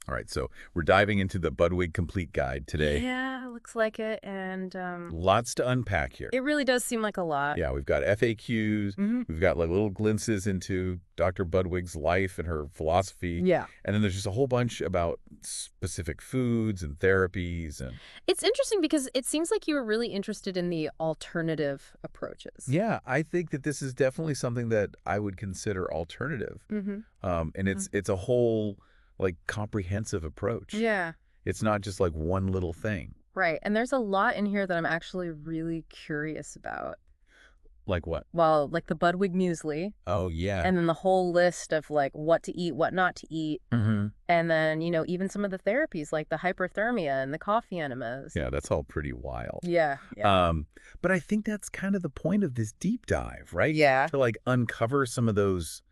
All right, so we're diving into the Budwig Complete Guide today. Yeah, looks like it. And Lots to unpack here. it really does seem like a lot. Yeah, we've got FAQs, Hmm. we've got like little glimpses into Dr. Budwig's life and her philosophy. Yeah. And then there's just a whole bunch about specific foods and therapies. And It's interesting because it seems like you were really interested in the alternative approaches. yeah, I think that this is definitely something that I would consider alternative. Mm-hmm. And it's a whole like comprehensive approach. Yeah. It's not just like one little thing. Right. And there's a lot in here that I'm actually really curious about. Like what? Well, like the Budwig muesli, Oh, yeah. and then the whole list of like what to eat, what not to eat. Mm-hmm. And then, even some of the therapies like the hyperthermia and the coffee enemas. Yeah, that's all pretty wild. Yeah. Yeah. But I think that's kind of the point of this deep dive, right? Yeah. To like uncover some of those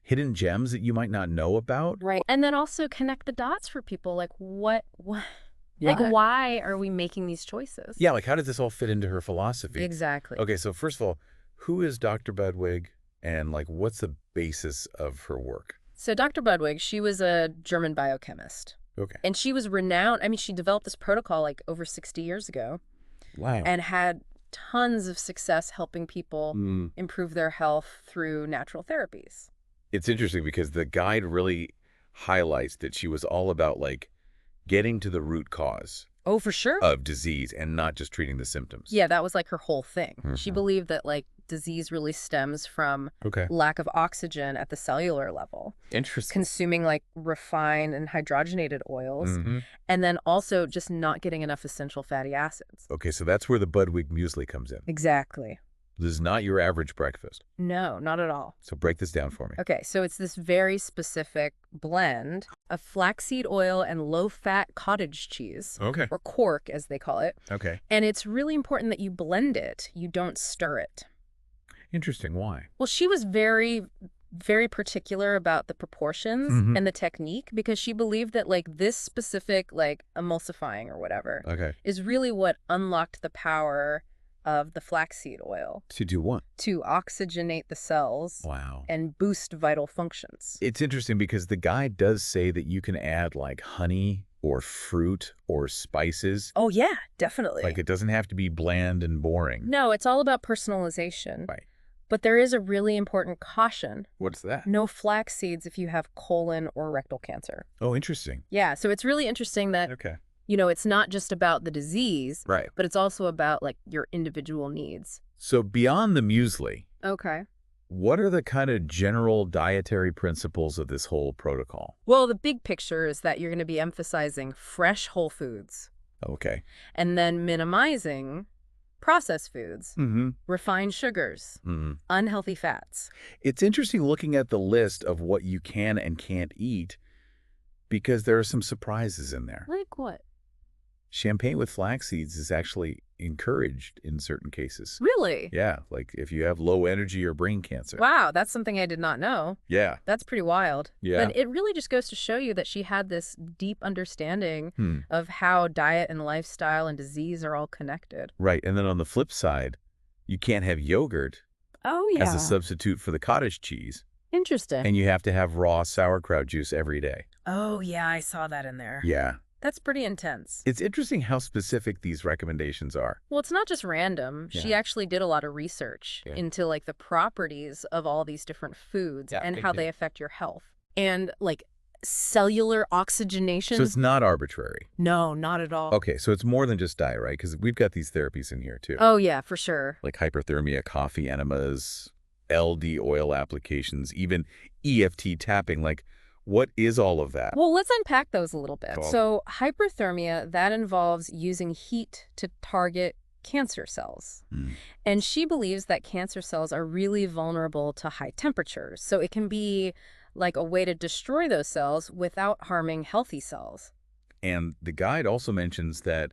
hidden gems that you might not know about. Right. And then also connect the dots for people. Like what Yeah. like why are we making these choices? Yeah, like how does this all fit into her philosophy? Exactly. Okay, so first of all, who is Dr. Budwig and like what's the basis of her work? So Dr. Budwig, she was a German biochemist. Okay. And she was renowned. I mean, she developed this protocol like over 60 years ago Wow. and had tons of success helping people improve their health through natural therapies. It's interesting because the guide really highlights that she was all about like getting to the root cause Oh, for sure. of disease and not just treating the symptoms. Yeah, that was like her whole thing. She Mhm. believed that like disease really stems from Okay. lack of oxygen at the cellular level, Interesting. consuming like refined and hydrogenated oils, Mhm. and then also just not getting enough essential fatty acids. Okay, so that's where the Budwig muesli comes in. Exactly. This is not your average breakfast. No, not at all. So break this down for me. Okay, so it's this very specific blend of flaxseed oil and low-fat cottage cheese, Okay. or quark as they call it. Okay. And it's really important that you blend it. You don't stir it. Interesting. Why? Well, she was very, very particular about the proportions Mhm. and the technique because she believed that like this specific like emulsifying or whatever Okay. is really what unlocked the power of the flaxseed oil To do what? to oxygenate the cells Wow. and boost vital functions. It's interesting because the guide does say that you can add like honey or fruit or spices. Oh, yeah, definitely. Like it doesn't have to be bland and boring. No, it's all about personalization. Right. But there is a really important caution. What's that? No flax seeds if you have colon or rectal cancer. Oh, interesting. Yeah, so it's really interesting that, Okay. it's not just about the disease, Right. but it's also about like your individual needs. So beyond the muesli, Okay. what are the kind of general dietary principles of this whole protocol? Well, the big picture is that you're going to be emphasizing fresh whole foods Okay. and then minimizing processed foods, Mm-hmm. refined sugars, Mm-hmm. unhealthy fats. It's interesting looking at the list of what you can and can't eat because there are some surprises in there. Like what? Champagne with flax seeds is actually encouraged in certain cases. Really? Yeah, like if you have low energy or brain cancer. Wow, that's something I did not know. Yeah. That's pretty wild. Yeah. But it really just goes to show you that she had this deep understanding Hmm. of how diet and lifestyle and disease are all connected. Right. And then on the flip side, you can't have yogurt Oh, as a substitute for the cottage cheese, Interesting. and you have to have raw sauerkraut juice every day. Oh, yeah, I saw that in there. Yeah. That's pretty intense. It's interesting how specific these recommendations are. Well, it's not just random. She Yeah. actually did a lot of research Yeah. into like the properties of all these different foods Yeah, and big how deal. they affect your health. And like cellular oxygenation. So it's not arbitrary. No, not at all. Okay, so it's more than just diet, right? Because we've got these therapies in here too. Oh, yeah, for sure. Like hyperthermia, coffee enemas, LD oil applications, even EFT tapping. Like, what is all of that? Well, let's unpack those a little bit. Cool. So hyperthermia, that involves using heat to target cancer cells. Hmm. And she believes that cancer cells are really vulnerable to high temperatures. So it can be like a way to destroy those cells without harming healthy cells. And the guide also mentions that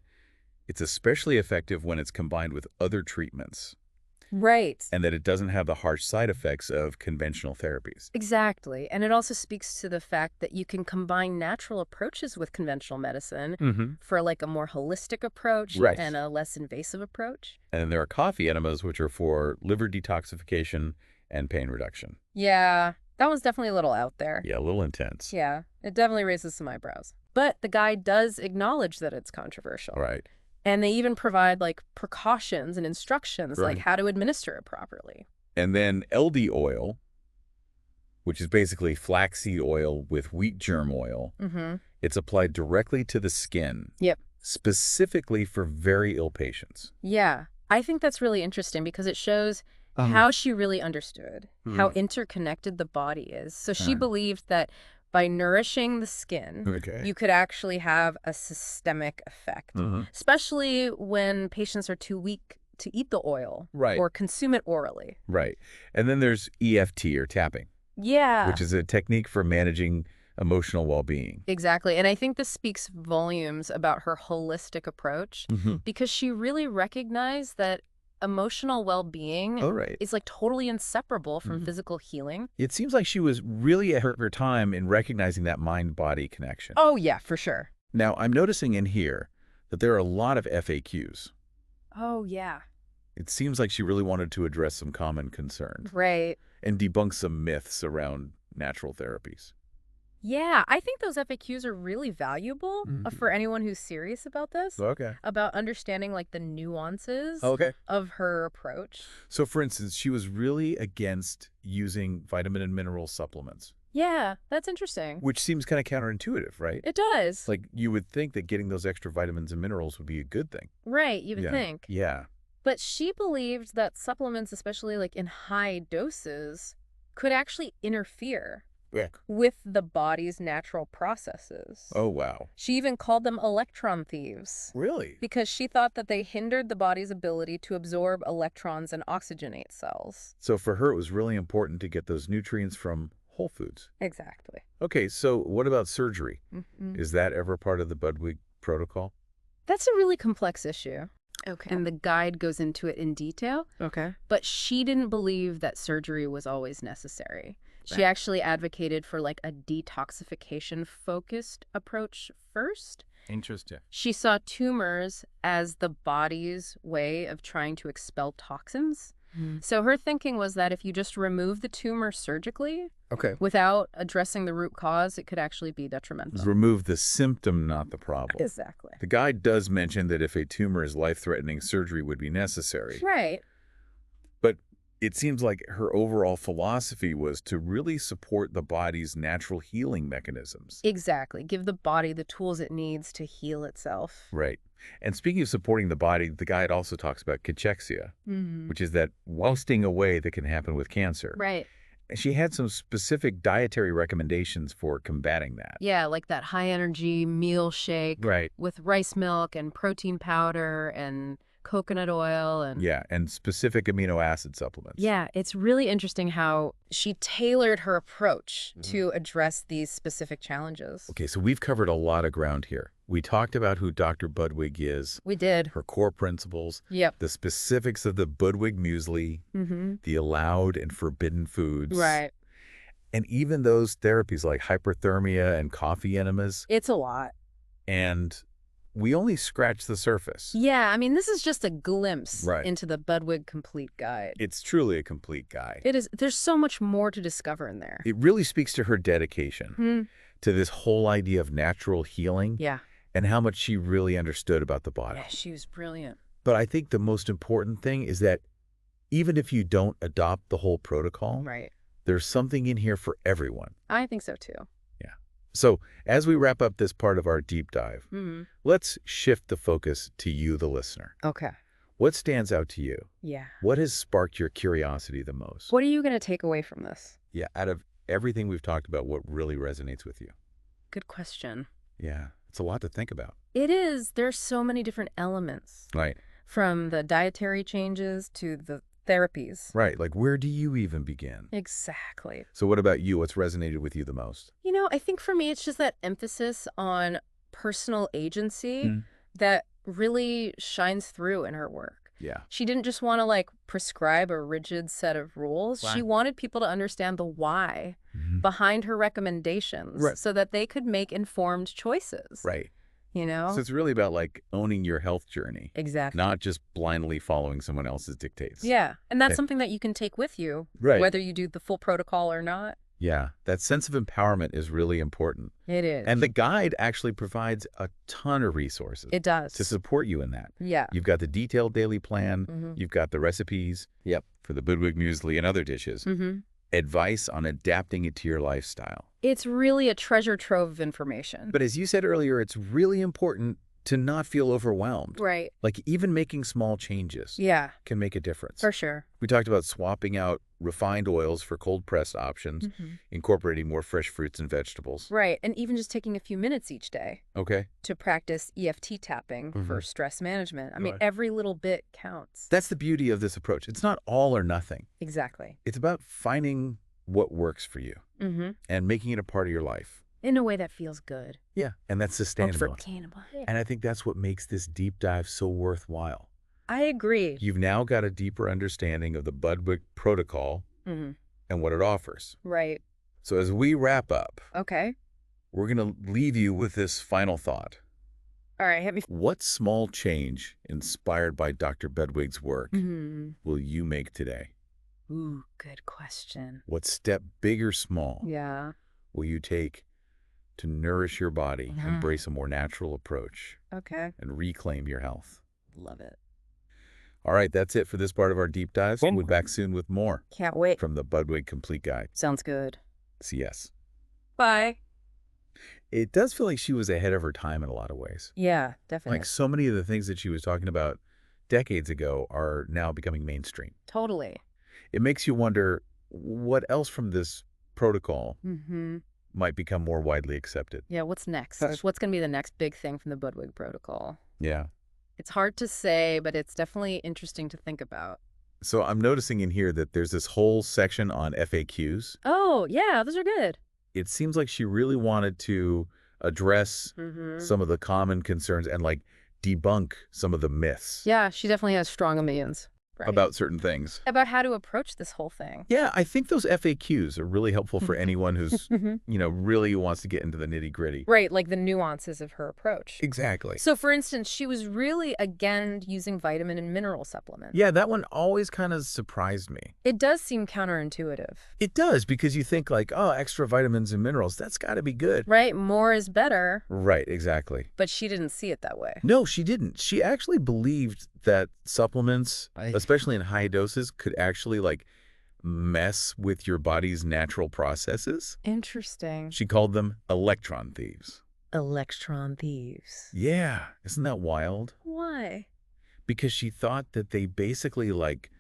it's especially effective when it's combined with other treatments Right. and that it doesn't have the harsh side effects of conventional therapies. Exactly. And it also speaks to the fact that you can combine natural approaches with conventional medicine Mm-hmm. for like a more holistic approach Right. and a less invasive approach. And then there are coffee enemas, which are for liver detoxification and pain reduction. Yeah, that one's definitely a little out there. Yeah, a little intense. Yeah, it definitely raises some eyebrows. But the guide does acknowledge that it's controversial. Right. And they even provide like precautions and instructions like Right. how to administer it properly. And then LD oil, which is basically flaxseed oil with wheat germ oil, it's applied directly to the skin, Yep. specifically for very ill patients. Yeah. I think that's really interesting because it shows how she really understood how interconnected the body is. So she believed that by nourishing the skin, Okay. you could actually have a systemic effect, especially when patients are too weak to eat the oil Right. or consume it orally. Right. And then there's EFT, or tapping, Yeah. which is a technique for managing emotional well-being. Exactly. And I think this speaks volumes about her holistic approach because she really recognized that emotional well-being Oh, right. is like totally inseparable from physical healing. It seems like she was really ahead of her time in recognizing that mind-body connection. Oh, yeah, for sure. Now, I'm noticing in here that there are a lot of FAQs. Oh, yeah. It seems like she really wanted to address some common concerns Right. and debunk some myths around natural therapies. Yeah, I think those FAQs are really valuable for anyone who's serious about this, Okay. about understanding like the nuances Okay. of her approach. So, for instance, she was really against using vitamin and mineral supplements, Yeah, that's interesting. which seems kind of counterintuitive, right? It does. Like, you would think that getting those extra vitamins and minerals would be a good thing. Right, you would Yeah. think. Yeah. But she believed that supplements, especially like in high doses, could actually interfere with the body's natural processes. Oh, wow. She even called them electron thieves Really? because she thought that they hindered the body's ability to absorb electrons and oxygenate cells. So for her, it was really important to get those nutrients from whole foods. Exactly. Okay, so what about surgery? Is that ever part of the Budwig protocol? That's a really complex issue. Okay. And the guide goes into it in detail. Okay. But she didn't believe that surgery was always necessary. She actually advocated for like a detoxification-focused approach first. Interesting. She saw tumors as the body's way of trying to expel toxins. So her thinking was that if you just remove the tumor surgically without addressing the root cause, it could actually be detrimental. Remove the symptom, not the problem. Exactly. The guide does mention that if a tumor is life-threatening, surgery would be necessary. Right. But it seems like her overall philosophy was to really support the body's natural healing mechanisms. Exactly. Give the body the tools it needs to heal itself. Right. And speaking of supporting the body, the guide also talks about cachexia, which is that wasting away that can happen with cancer. Right. And she had some specific dietary recommendations for combating that. Yeah, like that high-energy meal shake Right. with rice milk and protein powder and coconut oil and Yeah, and specific amino acid supplements. yeah, it's really interesting how she tailored her approach to address these specific challenges. Okay, so we've covered a lot of ground here. We talked about who Dr. Budwig is, We did. her core principles, Yep. the specifics of the Budwig muesli, the allowed and forbidden foods, Right. and even those therapies like hyperthermia and coffee enemas. It's a lot. And we only scratched the surface. Yeah, I mean, this is just a glimpse Right. into the Budwig Complete Guide. It's truly a complete guide. It is. There's so much more to discover in there. It really speaks to her dedication to this whole idea of natural healing Yeah. and how much she really understood about the body. Yeah, she was brilliant. But I think the most important thing is that even if you don't adopt the whole protocol, Right. there's something in here for everyone. I think so too. Yeah. So as we wrap up this part of our deep dive, let's shift the focus to you, the listener. Okay. What stands out to you? Yeah. What has sparked your curiosity the most? What are you going to take away from this? Yeah, out of everything we've talked about, what really resonates with you? Good question. Yeah, it's a lot to think about. It is. There's so many different elements, Right. from the dietary changes to the therapies. Right. Like, where do you even begin? Exactly. So what about you? What's resonated with you the most? You know, I think for me, it's just that emphasis on personal agency that really shines through in her work. Yeah. She didn't just want to like prescribe a rigid set of rules. She wanted people to understand the why behind her recommendations so that they could make informed choices. Right. You know? So it's really about like owning your health journey, Exactly. not just blindly following someone else's dictates. Yeah. And that's something that you can take with you, Right. whether you do the full protocol or not. Yeah, that sense of empowerment is really important. It is. And the guide actually provides a ton of resources. It does. To support you in that. Yeah. You've got the detailed daily plan. You've got the recipes. Yep. For the Budwig muesli and other dishes. Advice on adapting it to your lifestyle. It's really a treasure trove of information. But as you said earlier, it's really important to not feel overwhelmed. Right. Like even making small changes can make a difference. For sure. We talked about swapping out refined oils for cold-pressed options, incorporating more fresh fruits and vegetables. Right. And even just taking a few minutes each day to practice EFT tapping for stress management. I mean, every little bit counts. That's the beauty of this approach. It's not all or nothing. Exactly. It's about finding what works for you and making it a part of your life. In a way that feels good. Yeah, and that's sustainable. Sustainable. And I think that's what makes this deep dive so worthwhile. I agree. You've now got a deeper understanding of the Budwig protocol and what it offers. Right. So as we wrap up, we're going to leave you with this final thought. All right, hit me. What small change inspired by Dr. Budwig's work will you make today? Ooh, good question. What step, big or small, will you take to nourish your body, embrace a more natural approach, and reclaim your health? Love it. All right, that's it for this part of our deep dives. We'll be back soon with more. Can't wait. From the Budwig Complete Guide. Sounds good. CS. Bye. It does feel like she was ahead of her time in a lot of ways. Yeah, definitely. Like so many of the things that she was talking about decades ago are now becoming mainstream. Totally. It makes you wonder what else from this protocol might become more widely accepted. Yeah, what's next? What's going to be the next big thing from the Budwig protocol? Yeah. It's hard to say, but it's definitely interesting to think about. So I'm noticing in here that there's this whole section on FAQs. Oh, yeah, those are good. It seems like she really wanted to address some of the common concerns and like debunk some of the myths. Yeah, she definitely has strong opinions. Right. About certain things. About how to approach this whole thing. Yeah, I think those FAQs are really helpful for anyone who's, really wants to get into the nitty-gritty. Right, like the nuances of her approach. Exactly. So, for instance, she was really against using vitamin and mineral supplements. Yeah, that one always kind of surprised me. It does seem counterintuitive. It does, because you think like, oh, extra vitamins and minerals, that's got to be good. Right, more is better. Right, exactly. But she didn't see it that way. No, she didn't. She actually believed that supplements, especially in high doses, could actually like mess with your body's natural processes. Interesting. She called them electron thieves. Electron thieves. Yeah. Isn't that wild? Why? Because she thought that they basically like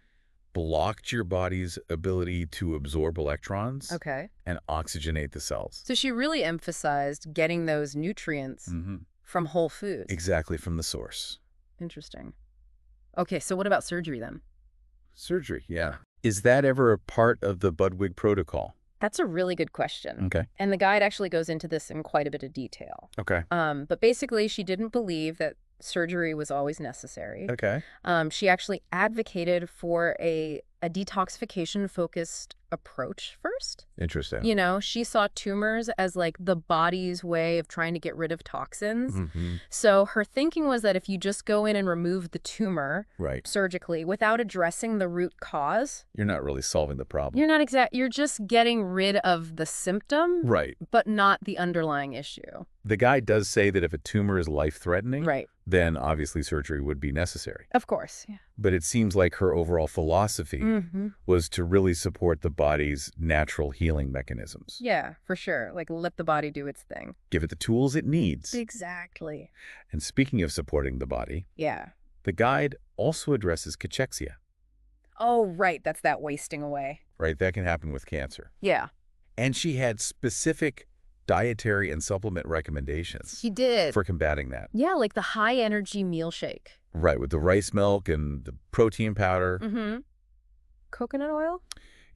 blocked your body's ability to absorb electrons and oxygenate the cells. So she really emphasized getting those nutrients from whole foods. Exactly, from the source. Interesting. Okay, so what about surgery then? Surgery, yeah. Is that ever a part of the Budwig protocol? That's a really good question. Okay. And the guide actually goes into this in quite a bit of detail. Okay. But basically, she didn't believe that surgery was always necessary. Okay. She actually advocated for a detoxification-focused approach first. Interesting. You know, she saw tumors as like the body's way of trying to get rid of toxins. So her thinking was that if you just go in and remove the tumor surgically without addressing the root cause, you're not really solving the problem. you're just getting rid of the symptom, but not the underlying issue. The guide does say that if a tumor is life-threatening, then obviously surgery would be necessary. Of course. Yeah. But it seems like her overall philosophy was to really support the body's natural healing mechanisms. Yeah, for sure. Like, let the body do its thing. Give it the tools it needs. Exactly. And speaking of supporting the body, the guide also addresses cachexia. Oh, right. That's that wasting away. Right, that can happen with cancer. Yeah. And she had specific dietary and supplement recommendations. She did. For combating that. Yeah, like the high-energy meal shake. Right, with the rice milk and the protein powder. Coconut oil?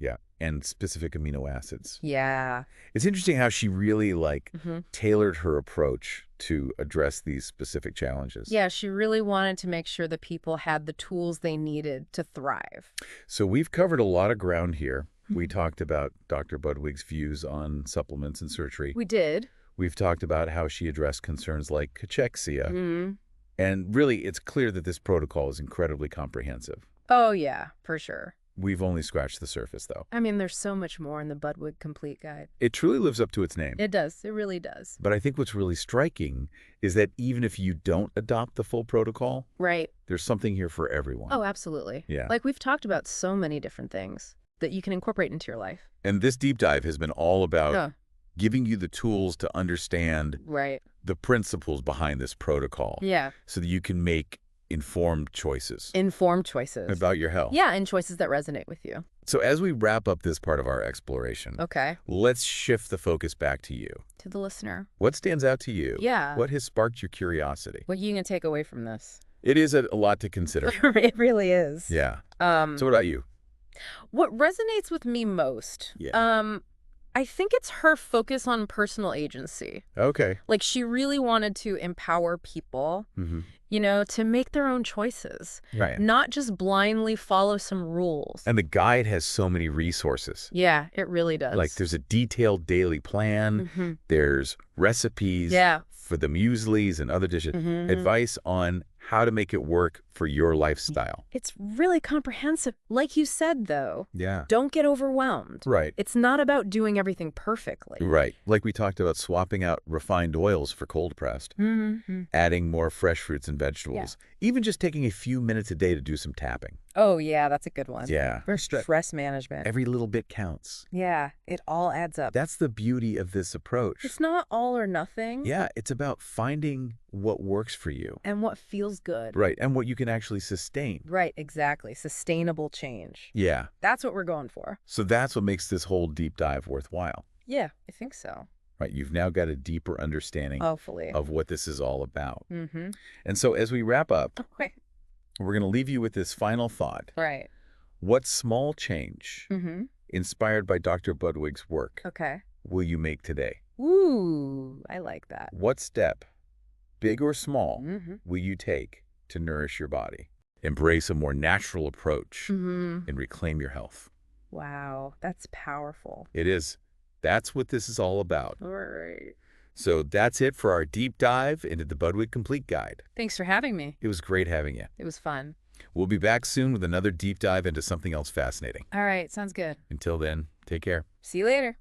Yeah, and specific amino acids. Yeah. It's interesting how she really, like, tailored her approach to address these specific challenges. Yeah, she really wanted to make sure that people had the tools they needed to thrive. So we've covered a lot of ground here. We talked about Dr. Budwig's views on supplements and surgery. We did. We've talked about how she addressed concerns like cachexia. And really, it's clear that this protocol is incredibly comprehensive. Oh, yeah, for sure. We've only scratched the surface, though. I mean, there's so much more in the Budwig Complete Guide. It truly lives up to its name. It does. It really does. But I think what's really striking is that even if you don't adopt the full protocol, right, there's something here for everyone. Oh, absolutely. Yeah. Like we've talked about so many different things that you can incorporate into your life. And this deep dive has been all about giving you the tools to understand the principles behind this protocol. Yeah. So that you can make informed choices. Informed choices. About your health. Yeah, and choices that resonate with you. So as we wrap up this part of our exploration, let's shift the focus back to you. To the listener. What stands out to you? Yeah. What has sparked your curiosity? What are you going to take away from this? It is a lot to consider. It really is. Yeah. So what about you? What resonates with me most? Yeah. I think it's her focus on personal agency. Okay. Like she really wanted to empower people, you know, to make their own choices. Right. Not just blindly follow some rules. And the guide has so many resources. Yeah, it really does. Like there's a detailed daily plan. There's recipes for the mueslis and other dishes. Advice on how to make it work for your lifestyle. It's really comprehensive. Like you said, though. Yeah. Don't get overwhelmed. Right. It's not about doing everything perfectly. Right. Like we talked about swapping out refined oils for cold pressed. Adding more fresh fruits and vegetables. Even just taking a few minutes a day to do some tapping. Oh, yeah, that's a good one. Yeah. For stress management. Every little bit counts. Yeah, it all adds up. That's the beauty of this approach. It's not all or nothing. Yeah, it's about finding what works for you. And what feels good. Right, and what you can actually sustain. Right, exactly. Sustainable change. Yeah. That's what we're going for. So that's what makes this whole deep dive worthwhile. Yeah, I think so. Right, you've now got a deeper understanding hopefully of what this is all about. And so as we wrap up, we're going to leave you with this final thought. Right. What small change, inspired by Dr. Budwig's work, will you make today? Ooh, I like that. What step, big or small, will you take to nourish your body? Embrace a more natural approach and reclaim your health. Wow, that's powerful. It is. That's what this is all about. All right. So that's it for our deep dive into the Budwig Complete Guide. Thanks for having me. It was great having you. It was fun. We'll be back soon with another deep dive into something else fascinating. All right, sounds good. Until then, take care. See you later.